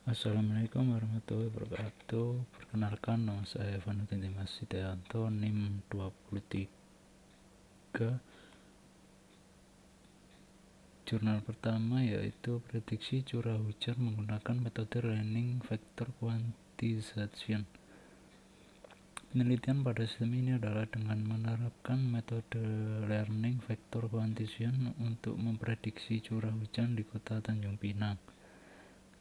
Assalamualaikum warahmatullahi wabarakatuh. Perkenalkan, nama saya Vanutin Dimas Setianto, NIM 23. Jurnal pertama yaitu prediksi curah hujan menggunakan metode learning vector quantization. Penelitian pada sistem ini adalah dengan menerapkan metode learning vector quantization untuk memprediksi curah hujan di kota Tanjung Pinang.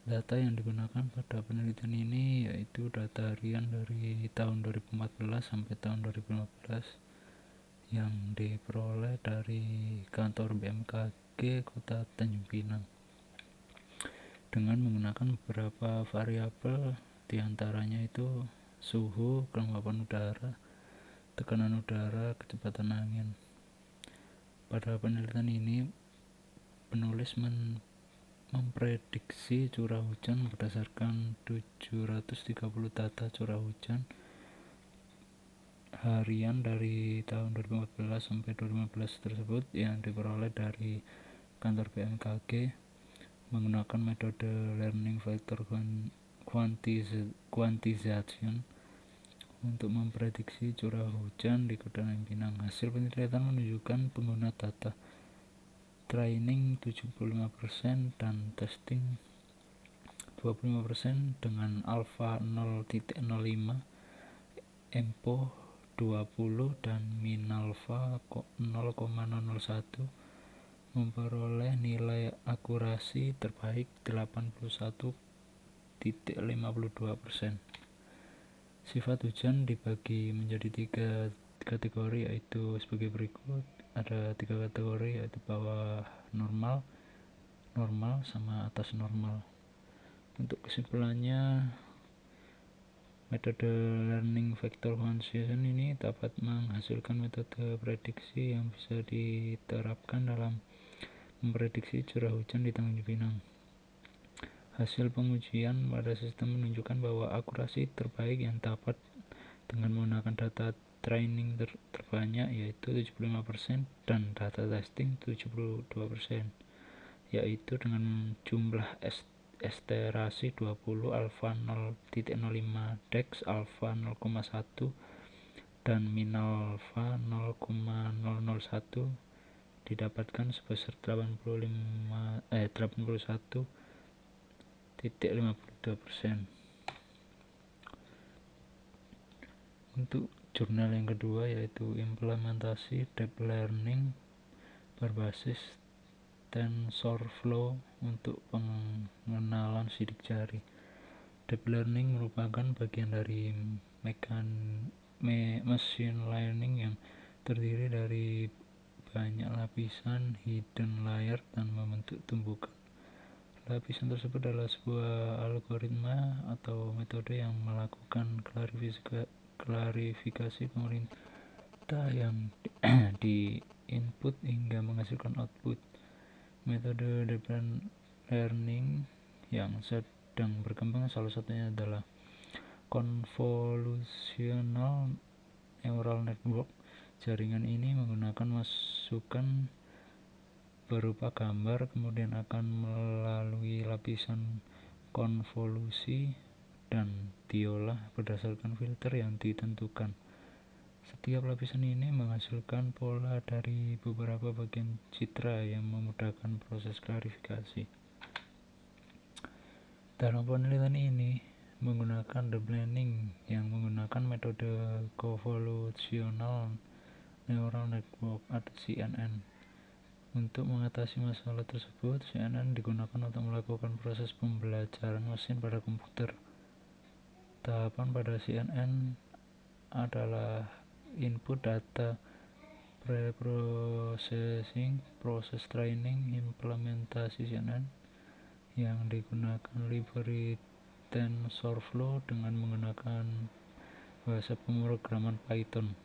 Data yang digunakan pada penelitian ini yaitu data harian dari tahun 2014 sampai tahun 2015 yang diperoleh dari kantor BMKG Kota Tanjung Pinang dengan menggunakan beberapa variabel, diantaranya itu suhu, kelembapan udara, tekanan udara, kecepatan angin. Pada penelitian ini penulis memprediksi curah hujan berdasarkan 730 data curah hujan harian dari tahun 2014 sampai 2015 tersebut yang diperoleh dari kantor BMKG menggunakan metode learning vector quantization untuk memprediksi curah hujan di Kota Tanjung Pinang. Hasil penelitian menunjukkan pengguna data training 75% dan testing 25% dengan alpha 0.05, EMPO 20 dan min alpha 0,001 memperoleh nilai akurasi terbaik 81.52%. Sifat hujan dibagi menjadi 3 kategori, yaitu sebagai berikut. Ada 3 kategori, yaitu bawah normal, normal, sama atas normal. Untuk kesimpulannya, metode learning vector quantization ini dapat menghasilkan metode prediksi yang bisa diterapkan dalam memprediksi curah hujan di Tanjung Pinang. Hasil pengujian pada sistem menunjukkan bahwa akurasi terbaik yang dapat dengan menggunakan data training terbanyak yaitu 75% dan data testing 72%, yaitu dengan jumlah iterasi 20, alpha 0.05, dex alpha 0,1 dan min alpha 0,001 didapatkan sebesar 81.52%. Untuk jurnal yang kedua yaitu implementasi deep learning berbasis TensorFlow untuk pengenalan sidik jari. Deep learning merupakan bagian dari machine learning yang terdiri dari banyak lapisan hidden layer dan membentuk tumbukan. Lapisan tersebut adalah sebuah algoritma atau metode yang melakukan klarifikasi pemerintah yang di input hingga menghasilkan output. Metode deep learning yang sedang berkembang salah satunya adalah convolutional neural network. Jaringan ini menggunakan masukan berupa gambar, kemudian akan melalui lapisan konvolusi dan diolah berdasarkan filter yang ditentukan. Setiap lapisan ini menghasilkan pola dari beberapa bagian citra yang memudahkan proses klarifikasi. Dalam penelitian ini menggunakan deep learning yang menggunakan metode convolutional neural network atau CNN. Untuk mengatasi masalah tersebut, CNN digunakan untuk melakukan proses pembelajaran mesin pada komputer. Tahapan pada CNN adalah input data, pre-processing, proses training, implementasi CNN yang digunakan library TensorFlow dengan menggunakan bahasa pemrograman Python.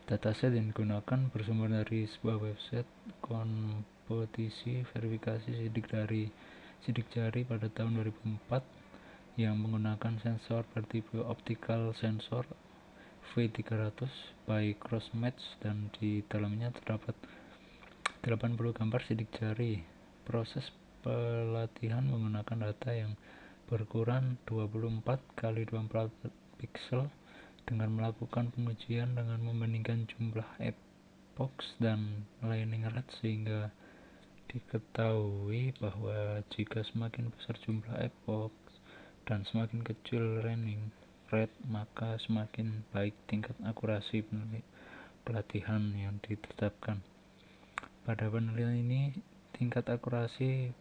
Dataset yang digunakan bersumber dari sebuah website kompetisi verifikasi sidik jari pada tahun 2004 yang menggunakan sensor bertipe optical sensor V300 by Crossmatch, dan di dalamnya terdapat 80 gambar sidik jari. Proses pelatihan menggunakan data yang berukuran 24 kali 24 pixel dengan melakukan pengujian dengan membandingkan jumlah epochs dan learning rate, sehingga diketahui bahwa jika semakin besar jumlah epochs dan semakin kecil learning rate, maka semakin baik tingkat akurasi pelatihan yang ditetapkan. Pada penelitian ini, tingkat akurasi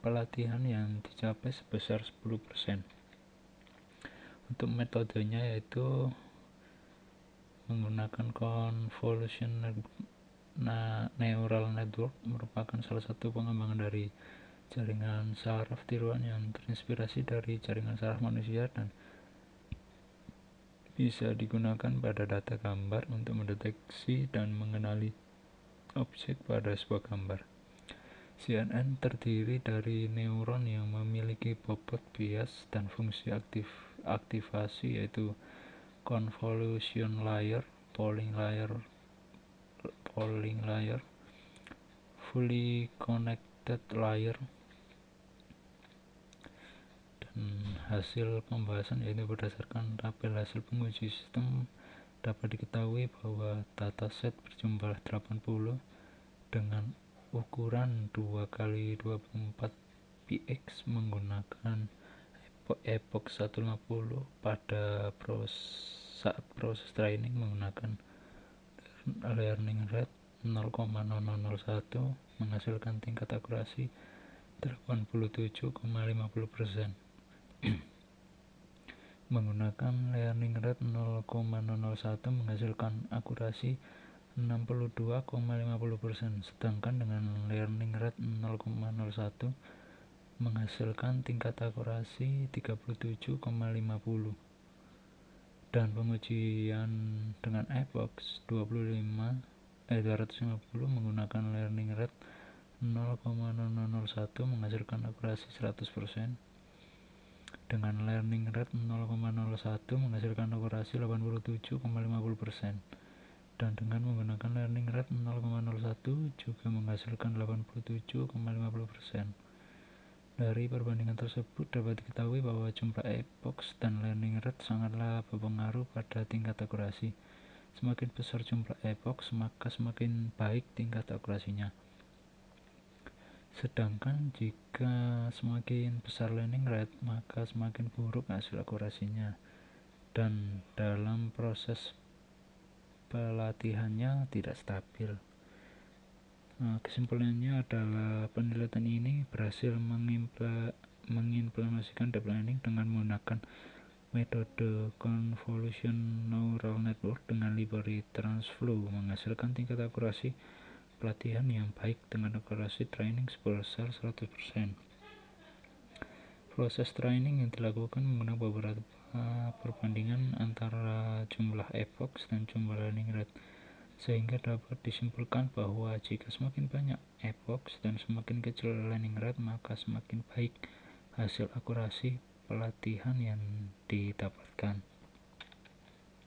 pelatihan yang dicapai sebesar 10%. Untuk metodenya yaitu menggunakan convolution neural network, merupakan salah satu pengembangan dari jaringan saraf tiruan yang terinspirasi dari jaringan saraf manusia dan bisa digunakan pada data gambar untuk mendeteksi dan mengenali objek pada sebuah gambar. CNN terdiri dari neuron yang memiliki bobot bias dan fungsi aktivasi yaitu convolution layer, polling layer, fully connected layer. Dan hasil pembahasan yaitu berdasarkan tabel hasil penguji sistem dapat diketahui bahwa dataset berjumlah 80 dengan ukuran 2 kali 24 px menggunakan epoch 150 pada saat proses training menggunakan learning rate 0,001 menghasilkan tingkat akurasi 87,50%. Menggunakan learning rate 0,01 menghasilkan akurasi 62,50%, sedangkan dengan learning rate 0,01 menghasilkan tingkat akurasi 37,50%. Dan pengujian dengan epochs 250 menggunakan learning rate 0,001 menghasilkan akurasi 100%. Dengan learning rate 0,01 menghasilkan akurasi 87,50%. Dan dengan menggunakan learning rate 0,01 juga menghasilkan 87,50%. Dari perbandingan tersebut dapat diketahui bahwa jumlah epochs dan learning rate sangatlah berpengaruh pada tingkat akurasi. Semakin besar jumlah epochs, maka semakin baik tingkat akurasinya. Sedangkan jika semakin besar learning rate, maka semakin buruk hasil akurasinya. Dan dalam proses pelatihannya tidak stabil. Kesimpulannya adalah penelitian ini berhasil mengimplementasikan deep learning dengan menggunakan metode convolution neural network dengan library TransFlow, menghasilkan tingkat akurasi pelatihan yang baik dengan akurasi training sebesar 100%. Proses training yang dilakukan menggunakan beberapa perbandingan antara jumlah epochs dan jumlah learning rate, sehingga dapat disimpulkan bahwa jika semakin banyak epochs dan semakin kecil learning rate, maka semakin baik hasil akurasi pelatihan yang didapatkan.